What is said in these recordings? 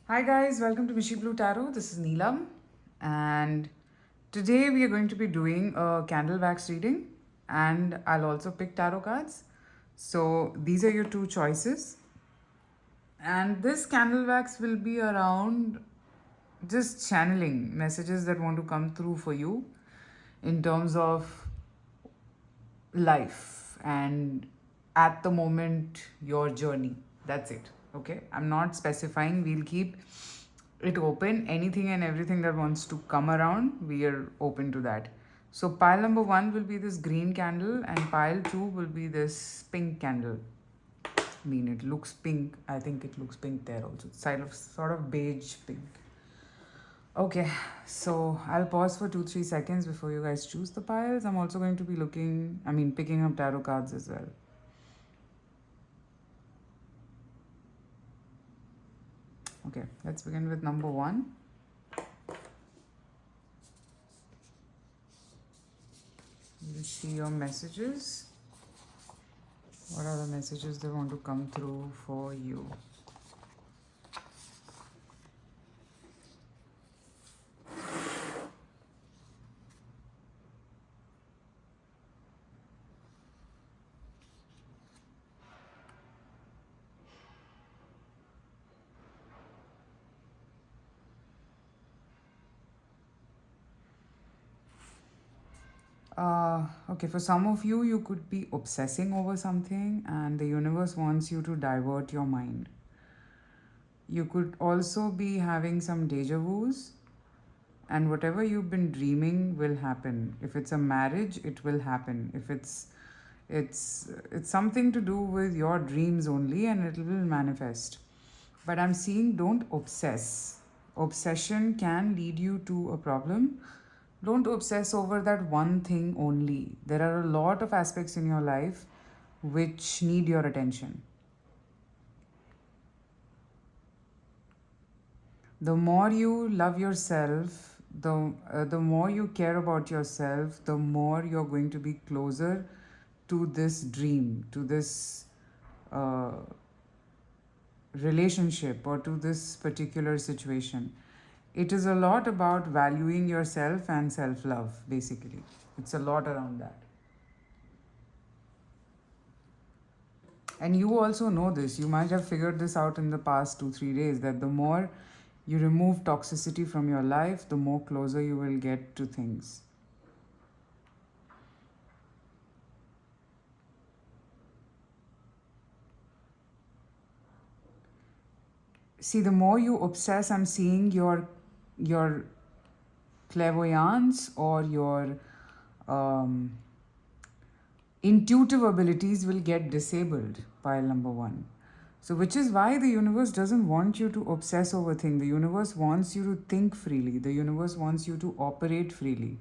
Hi guys, welcome to Mishi Blue Tarot. This is Neelam, and today we are going to be doing a candle wax reading, and I'll also pick tarot cards. So these are your two choices, and this candle wax will be around just channeling messages that want to come through for you in terms of life and at the moment your journey. That's it. Okay, I'm not specifying. We'll keep it open. Anything and everything that wants to come around, we are open to that. So pile number 1 will be this green candle, and pile 2 will be this pink candle. I mean, it looks pink. I think it looks pink there also. Sort of beige pink. Okay, so I'll pause for 2-3 seconds before you guys choose the piles. I'm also going to be picking up tarot cards as well. Okay, let's begin with number 1. You'll see your messages. What are the messages they want to come through for you? Okay, for some of you, you could be obsessing over something and the universe wants you to divert your mind. You could also be having some deja vus, and whatever you've been dreaming will happen. If it's a marriage, it will happen. If it's something to do with your dreams only, and it will manifest. But I'm seeing, don't obsess. Obsession can lead you to a problem. Don't obsess over that one thing only. There are a lot of aspects in your life which need your attention. The more you love yourself, the more you care about yourself, the more you're going to be closer to this dream, to this uh, relationship, or to this particular situation. It is a lot about valuing yourself and self love, basically. It's a lot around that. And you also know this. You might have figured this out in the past 2-3 days, that the more you remove toxicity from your life, the more closer you will get to things. See, the more you obsess, I'm seeing your clairvoyance or your um, intuitive abilities will get disabled, pile number 1. So, which is why the universe doesn't want you to obsess over things. The universe wants you to think freely. The universe wants you to operate freely.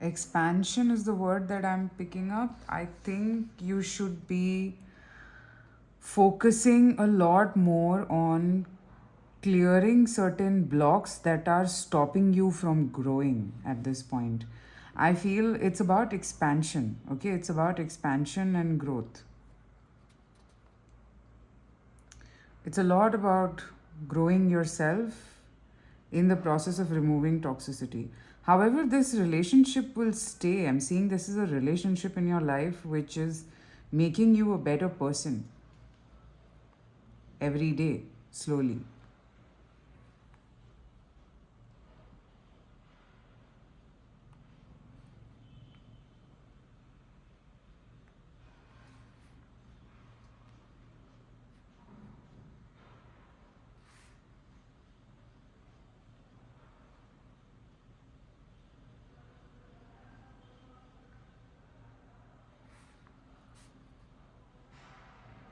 Expansion is the word that I'm picking up. I think you should be focusing a lot more on clearing certain blocks that are stopping you from growing at this point. I feel it's about expansion, okay? It's about expansion and growth. It's a lot about growing yourself in the process of removing toxicity. However, this relationship will stay. I'm seeing this is a relationship in your life which is making you a better person every day, slowly.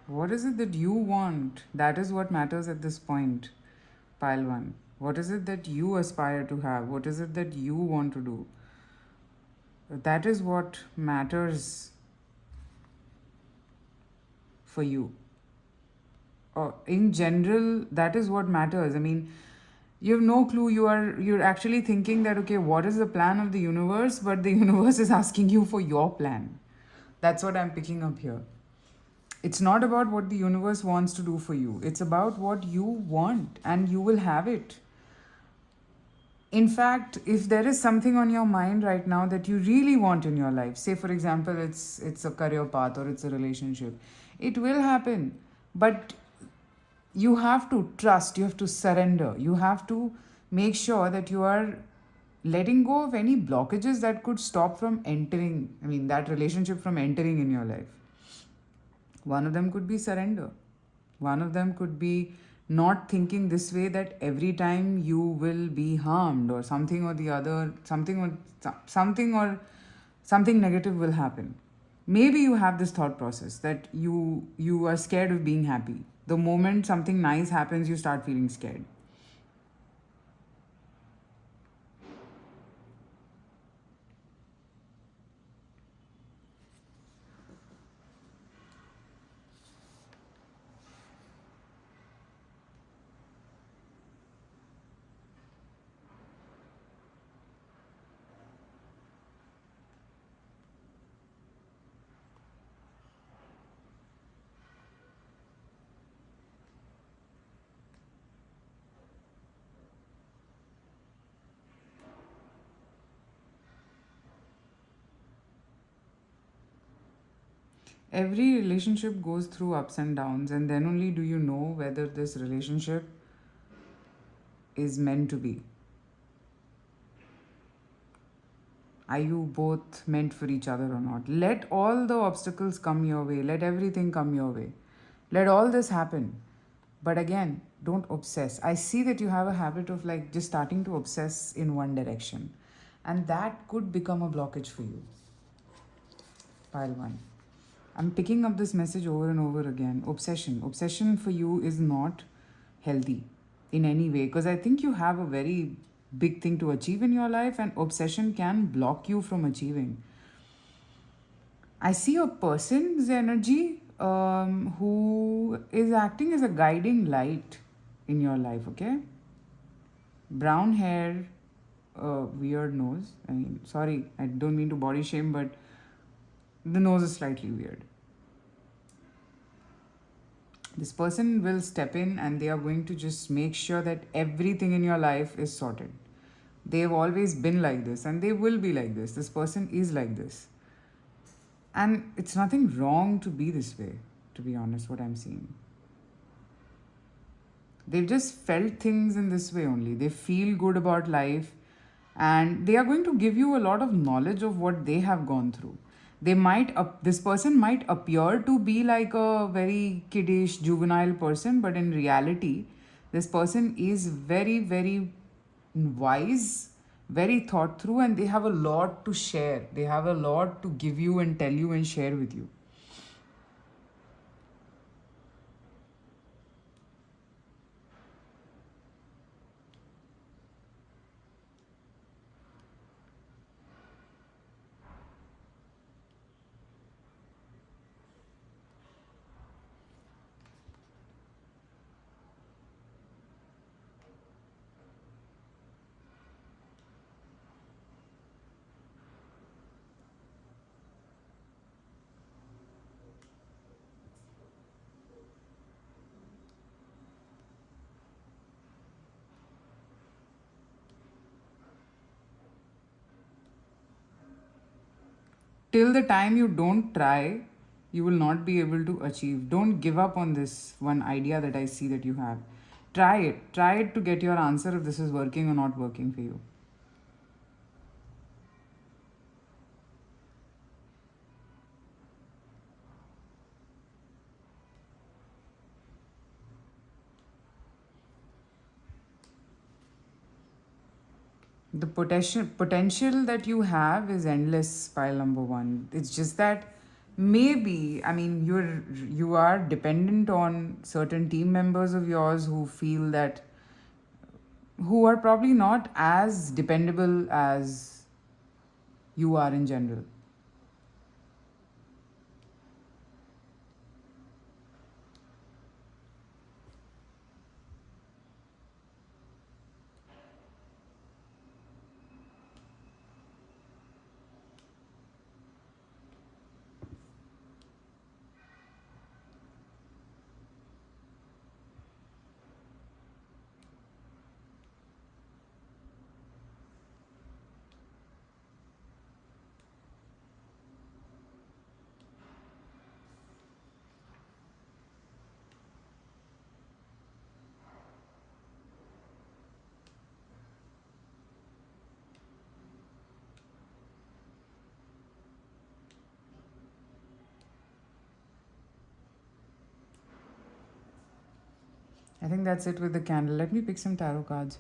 What is it that you want? That is what matters at this point, pile 1. What is it that you aspire to have? What is it that you want to do? That is what matters for you. in general, that is what matters. I mean, you have no clue. You're actually thinking that, okay, what is the plan of the universe? But the universe is asking you for your plan. That's what I'm picking up here. It's not about what the universe wants to do for you. It's about what you want, and you will have it. In fact, if there is something on your mind right now that you really want in your life, say for example it's a career path or it's a relationship, it will happen. But you have to trust, you have to surrender, you have to make sure that you are letting go of any blockages that could stop from entering, I mean, that relationship from entering in your life. One of them could be surrender. One of them could be not thinking this way, that every time you will be harmed or something or the other, something negative will happen. Maybe you have this thought process that you are scared of being happy. The moment something nice happens, you start feeling scared. Every relationship goes through ups and downs, and then only do you know whether this relationship is meant to be. Are you both meant for each other or not? Let all the obstacles come your way, let everything come your way, let all this happen. But again, don't obsess. I see that you have a habit of like just starting to obsess in one direction, and that could become a blockage for you. Pile one. I'm picking up this message over and over again. Obsession. Obsession for you is not healthy in any way, because I think you have a very big thing to achieve in your life, and obsession can block you from achieving. I see a person's energy who is acting as a guiding light in your life, okay? Brown hair, weird nose. I mean, sorry, I don't mean to body shame, but the nose is slightly weird. This person will step in and they are going to just make sure that everything in your life is sorted. They have always been like this and they will be like this. This person is like this. And it's nothing wrong to be this way, to be honest, what I'm seeing. They've just felt things in this way only. They feel good about life and they are going to give you a lot of knowledge of what they have gone through. This person might appear to be like a very kiddish, juvenile person, but in reality, this person is very, very wise, very thought through, and they have a lot to share. They have a lot to give you and tell you and share with you. Till the time you don't try, you will not be able to achieve. Don't give up on this one idea that I see that you have. Try it. Try it to get your answer if this is working or not working for you. The potential that you have is endless, pile number one. It's just that maybe, I mean, you are dependent on certain team members of yours who feel that, who are probably not as dependable as you are in general. I think that's it with the candle. Let me pick some tarot cards.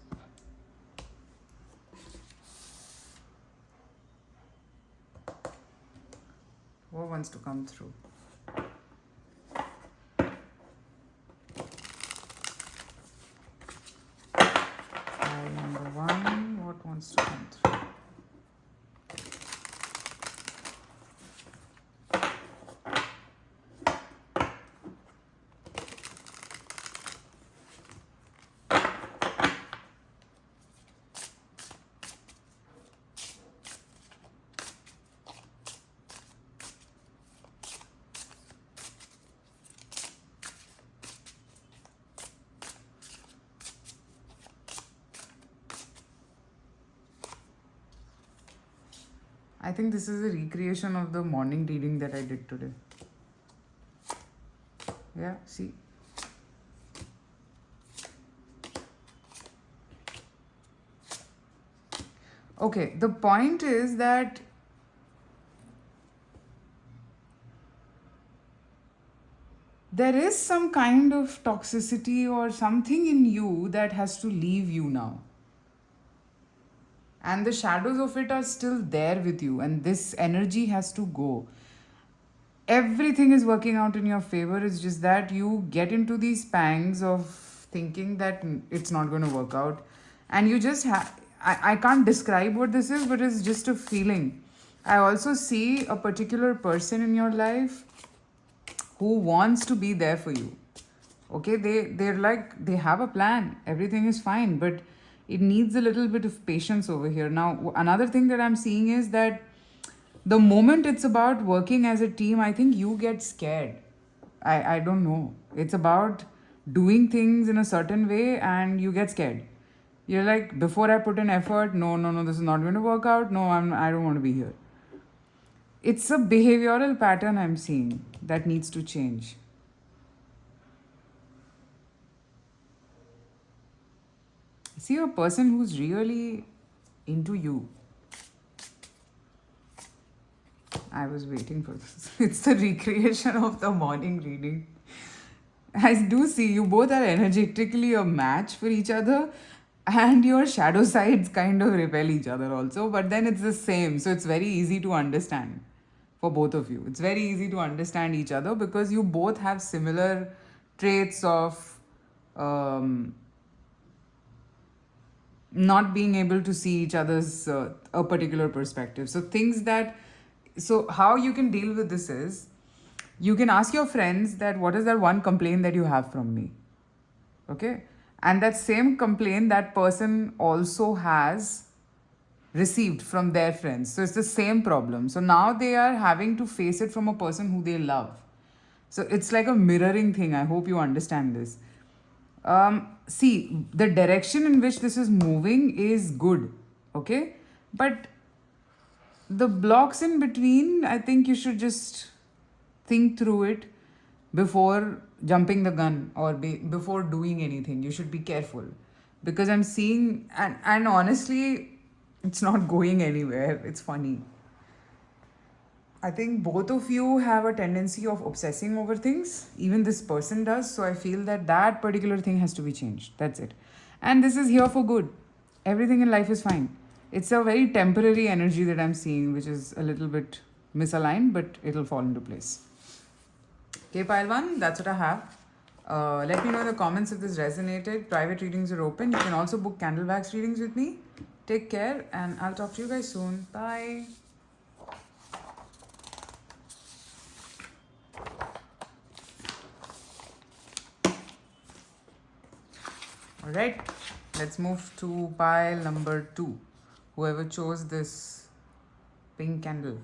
What wants to come through? Pile number 1. What wants to come through? I think this is a recreation of the morning reading that I did today. Yeah, see. Okay, the point is that there is some kind of toxicity or something in you that has to leave you now. And the shadows of it are still there with you, and this energy has to go. Everything is working out in your favor. It's just that you get into these pangs of thinking that it's not going to work out. And you just I can't describe what this is, but it's just a feeling. I also see a particular person in your life who wants to be there for you. Okay, they're like, they have a plan, everything is fine, but it needs a little bit of patience over here. Now, another thing that I'm seeing is that the moment it's about working as a team, I think you get scared. I don't know. It's about doing things in a certain way and you get scared. You're like, before I put in effort, no, this is not going to work out. No, I don't want to be here. It's a behavioral pattern I'm seeing that needs to change. I see a person who's really into you. I was waiting for this. It's the recreation of the morning reading. I do see you both are energetically a match for each other, and your shadow sides kind of repel each other also, but then it's the same. So it's very easy to understand for both of you. It's very easy to understand each other because you both have similar traits of not being able to see each other's a particular perspective. So how you can deal with this is you can ask your friends that what is that one complaint that you have from me, okay, and that same complaint that person also has received from their friends, so it's the same problem. So now they are having to face it from a person who they love. So it's like a mirroring thing. I hope you understand this. See, the direction in which this is moving is good, okay? But the blocks in between, I think you should just think through it before jumping the gun or before doing anything. You should be careful because I'm seeing, and honestly, it's not going anywhere. It's funny. I think both of you have a tendency of obsessing over things. Even this person does. So I feel that that particular thing has to be changed. That's it. And this is here for good. Everything in life is fine. It's a very temporary energy that I'm seeing, which is a little bit misaligned, but it'll fall into place. Okay, pile 1, that's what I have. Let me know in the comments if this resonated. Private readings are open. You can also book candle wax readings with me. Take care, and I'll talk to you guys soon. Bye. Alright, let's move to pile number 2. Whoever chose this pink candle,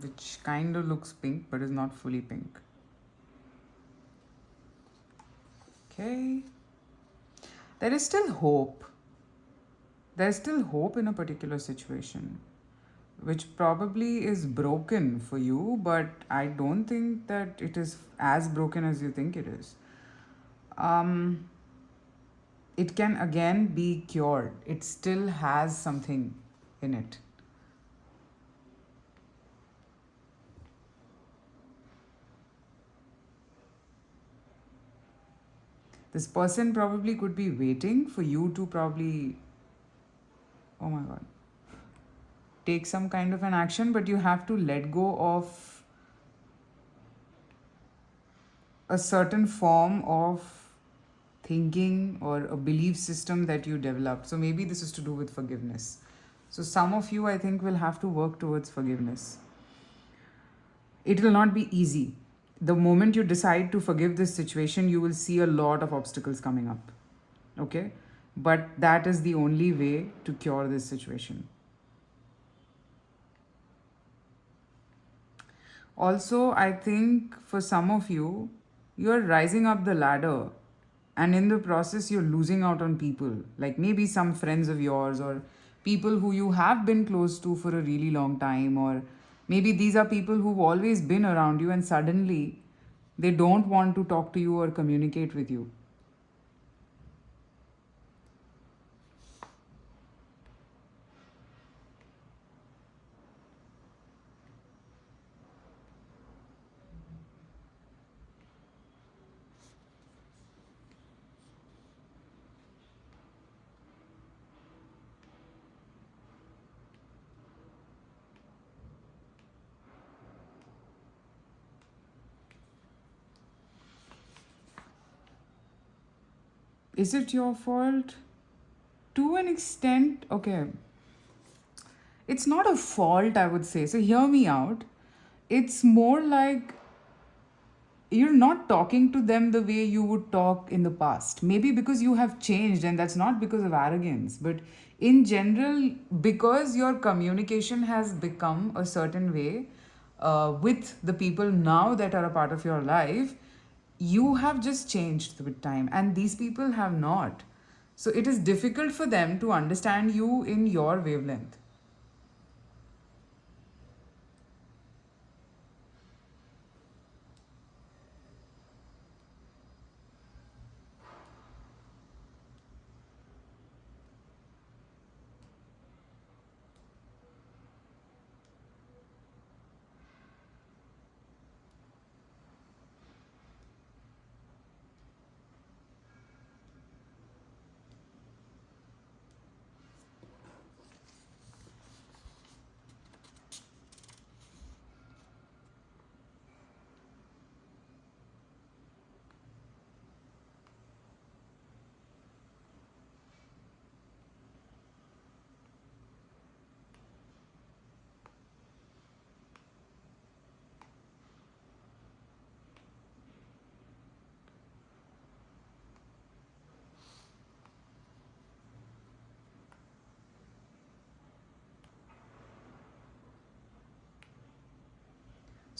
which kind of looks pink but is not fully pink. Okay. There is still hope. There's still hope in a particular situation, which probably is broken for you, but I don't think that it is as broken as you think it is. It can again be cured. It still has something in it. This person probably could be waiting for you to probably, oh my god, take some kind of an action, but you have to let go of a certain form of thinking or a belief system that you developed. So maybe this is to do with forgiveness. So some of you, I think, will have to work towards forgiveness. It will not be easy. The moment you decide to forgive this situation, you will see a lot of obstacles coming up. Okay? But that is the only way to cure this situation. Also, I think for some of you, you're rising up the ladder, and in the process, you're losing out on people, like maybe some friends of yours or people who you have been close to for a really long time, or maybe these are people who've always been around you and suddenly they don't want to talk to you or communicate with you. Is it your fault? To an extent, okay. It's not a fault, I would say. So, hear me out. It's more like you're not talking to them the way you would talk in the past. Maybe because you have changed, and that's not because of arrogance, but in general, because your communication has become a certain way with the people now that are a part of your life, you have just changed with time, and these people have not. So it is difficult for them to understand you in your wavelength.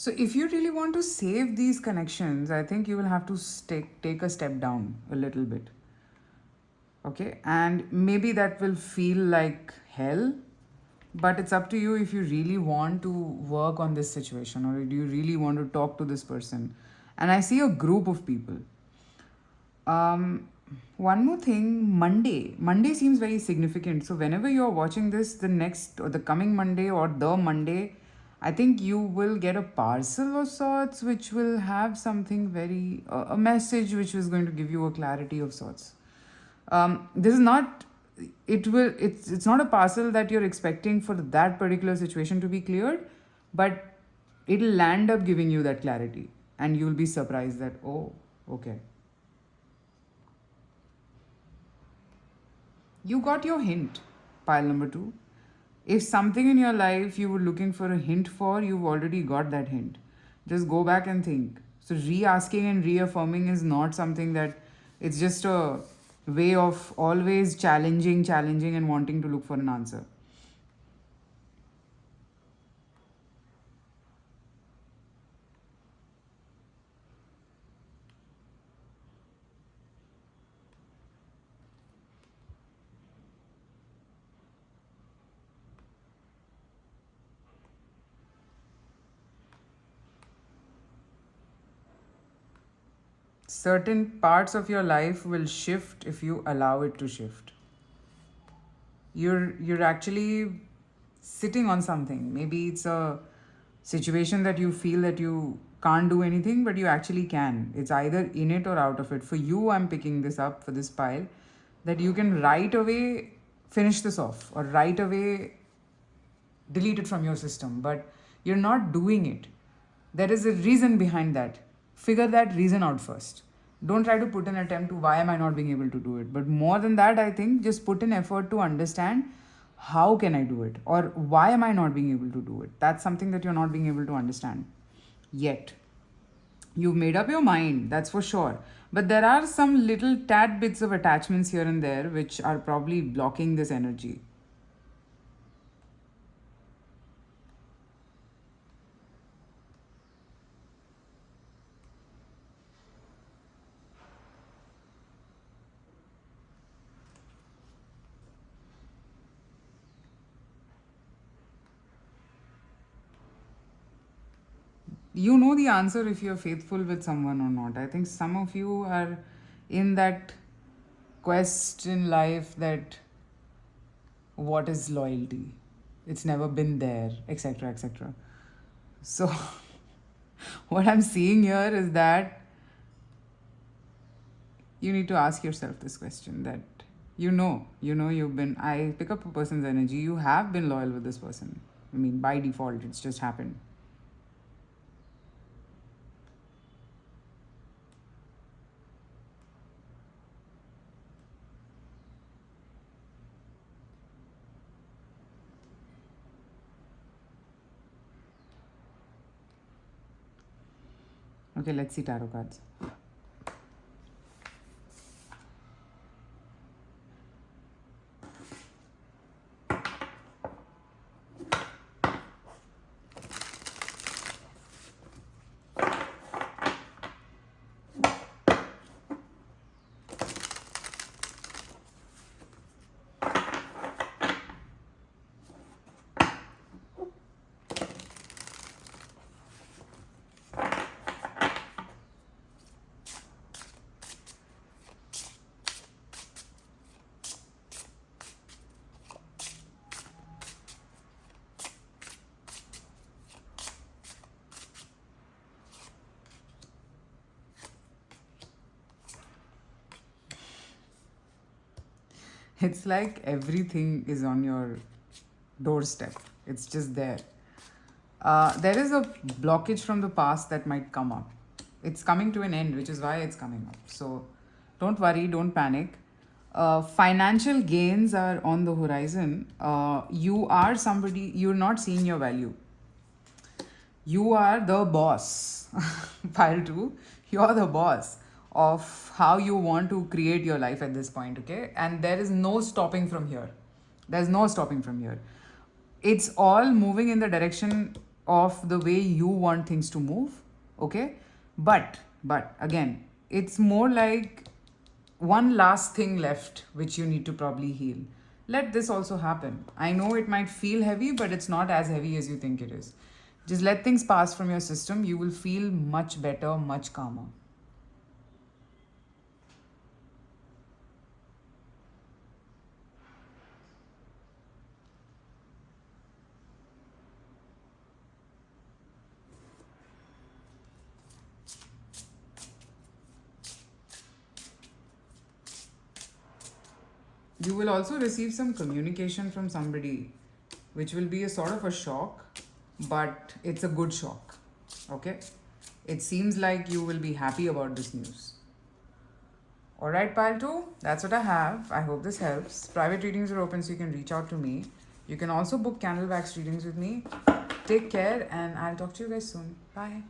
So if you really want to save these connections, I think you will have to take a step down a little bit. Okay, and maybe that will feel like hell, but it's up to you if you really want to work on this situation, or do you really want to talk to this person. And I see a group of people. um One more thing, Monday seems very significant. So whenever you're watching this, the next or the coming Monday or the Monday, I think you will get a parcel of sorts which will have something very a message which is going to give you a clarity of sorts. This is not, it's not a parcel that you're expecting for that particular situation to be cleared, but it'll land up giving you that clarity, and you'll be surprised that, oh, okay, you got your hint. Pile number 2. If something in your life you were looking for a hint for, you've already got that hint. Just go back and think. So, re asking and reaffirming is not something that, it's just a way of always challenging, and wanting to look for an answer. Certain parts of your life will shift if you allow it to shift. You're actually sitting on something. Maybe it's a situation that you feel that you can't do anything, but you actually can. It's either in it or out of it. For you, I'm picking this up for this pile, that you can right away finish this off or right away delete it from your system, but you're not doing it. There is a reason behind that. Figure that reason out first. Don't try to put an attempt to why am I not being able to do it. But more than that, I think just put in effort to understand how can I do it or why am I not being able to do it. That's something that you're not being able to understand yet. You've made up your mind, that's for sure. But there are some little tad bits of attachments here and there which are probably blocking this energy. You know the answer if you're faithful with someone or not. I think some of you are in that quest in life that what is loyalty? It's never been there, etc. etc. So, what I'm seeing here is that you need to ask yourself this question that you've been, I pick up a person's energy, you have been loyal with this person. I mean, by default, it's just happened. Okay, let's see tarot cards. It's like everything is on your doorstep. It's just there. There is a blockage from the past that might come up. It's coming to an end, which is why it's coming up. So don't worry, don't panic. Financial gains are on the horizon. You are somebody, you're not seeing your value. You are the boss. Pile 2, you're the boss of how you want to create your life at this point, okay? And there is no stopping from here. There's no stopping from here. It's all moving in the direction of the way you want things to move, okay? But again, it's more like one last thing left which you need to probably heal. Let this also happen. I know it might feel heavy, but it's not as heavy as you think it is. Just let things pass from your system. You will feel much better, much calmer. You will also receive some communication from somebody, which will be a sort of a shock, but it's a good shock. Okay? It seems like you will be happy about this news. Alright, pile 2, that's what I have. I hope this helps. Private readings are open, so you can reach out to me. You can also book candle wax readings with me. Take care, and I'll talk to you guys soon. Bye.